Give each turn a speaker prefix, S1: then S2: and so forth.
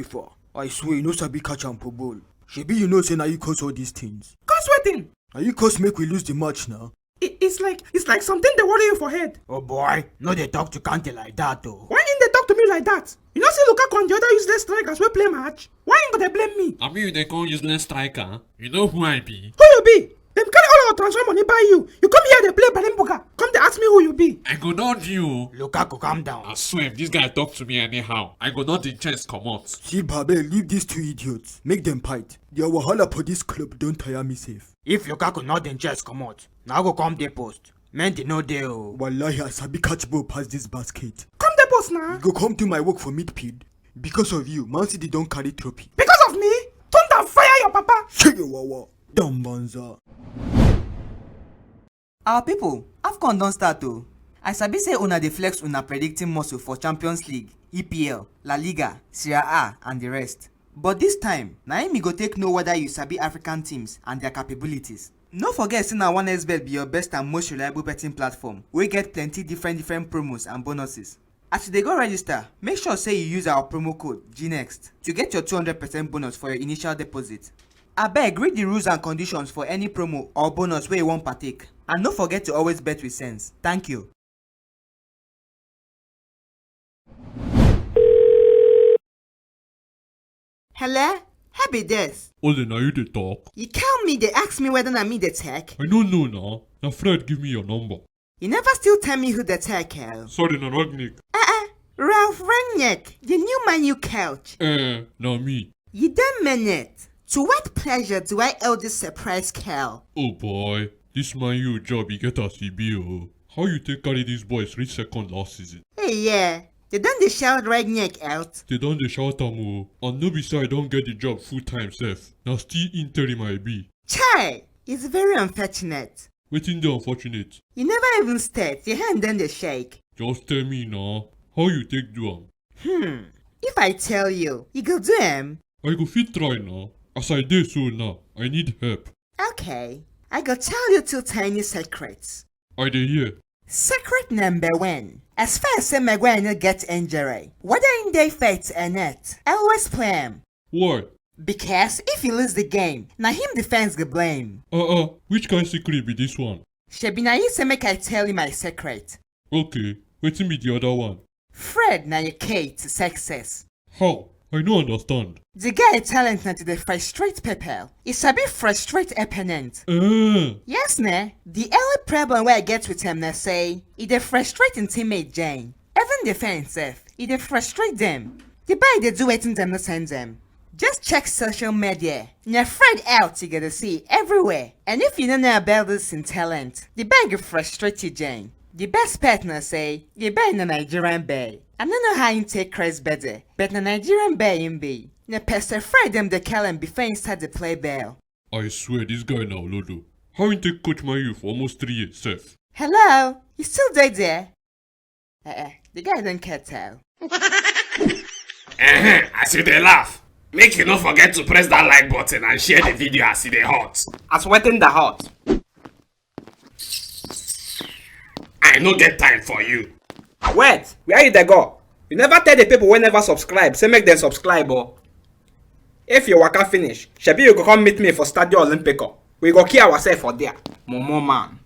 S1: UEFA. I swear you no sabi catch am for ball. Shebi you know say na you cause all these things.
S2: Cause wetin?
S1: Na you cause make we lose the match now.
S2: It's like something dey worry you for head.
S1: Oh boy, no dey talk to Kante like that oh.
S2: Why him dey talk to me like that? You know see Lukaku and the other useless strikers wey play match? Why him go dey blame me?
S3: I mean you dey call useless striker. You know who I be?
S2: Who you be? Dem carry all our transfer money buy you. You come here dey play Balimbuka. Come dey ask me who you be.
S3: I go nod you.
S1: Lukaku, calm down.
S3: I swear if this guy talk to me anyhow, I go nod the chest comot.
S1: See Babe, leave these two idiots. Make them fight. Their wahala for this club don't tire me safe. If Lukaku not then chest comot, now go come dey post. Men dey no dey oh. Wallahi I sabi catch ball past this basket.
S2: Come dey post now.
S1: Go come do my work for midfield. Because of you, Man City don't carry trophy.
S2: Because of me? Thunder fire your papa.
S1: Shey your wawa. Dumb banza.
S4: Our people, AFCON don start o. I sabi say una dey flex una predicting muscle for Champions League, EPL, La Liga, Serie A and the rest. But this time, na im go take know whether you sabi African teams and their capabilities. No forget say na 1xBet be your best and most reliable betting platform wey get plenty different promos and bonuses. As you dey go register, make sure say you use our promo code GNEXT to get your 200% bonus for your initial deposit. Abeg read the rules and conditions for any promo or bonus wey you wan partake. And no forget to always bet with sense. Thank you.
S5: Hello? Happy this.
S3: Ole na you dey talk?
S5: You call me, they ask me whether na me the tech.
S3: I no know now. Na Fred give me your number.
S5: You never still tell me who the tech call.
S3: Sorry na Ragnik.
S5: Ralph Rangnick, the new Man U coach.
S3: Na me.
S5: You don't mean it. To what pleasure do I owe this surprise call?
S3: Oh boy, this Man U job you get as e be oh. How you take carry these boys reach second last season?
S5: Hey yeah, they done the shout Rangnick out.
S3: They don dey shout am oh. And no be say I don get the job full time sef. Na still interim I be.
S5: Chai, it's very unfortunate.
S3: Wetin dey unfortunate?
S5: You never even start, your hand then the shake.
S3: Just tell me now. How you take do am?
S5: If I tell you, you go do him.
S3: I go fit try now. As I dey so now, I need help.
S5: Okay, I go tell you two tiny secrets.
S3: I dey hear.
S5: Secret number 1. As far as Maguire no get injury, whether in day fit or not, always play him.
S3: Why?
S5: Because if you lose the game, na him the fans go blame.
S3: Which kind secret be this one?
S5: Shebi na you say make I tell you my secret.
S3: Okay, wetin be the other one?
S5: Fred na your key to success.
S3: How? I no understand.
S5: The guy talent na to dey frustrate people. He sabi frustrate opponent. Yes ne? The only problem wey I get with him na say, he dey frustrate him teammate Jane. Even defense sef, he dey frustrate them. The boy dey do wetin dem no send them. Just check social media. Na Fred out you gotta see everywhere. And if you don't know about this in talent, the boy go frustrate you Jane. The best part na say, the boy na Nigerian boy. I don't know how him take Christ better, but na Nigerian boy him be. Na Pastor Fred them dey call him before he start to play ball.
S3: I swear this guy na Olodo. How he take coach Man U for almost 3 years sef?
S5: Hello? You still there? The guy don't care tell.
S6: As you dey laugh, make you no forget to press that like button and share the video as e dey hot.
S2: As wetting the hot.
S6: I no get time for you.
S2: Wait, where you dey go? You never tell the people wey never subscribe say make them subscribe oh. If your waka finish, shebi you go come meet me for Stadio Olimpico. We go kill ourselves for there. Momo man.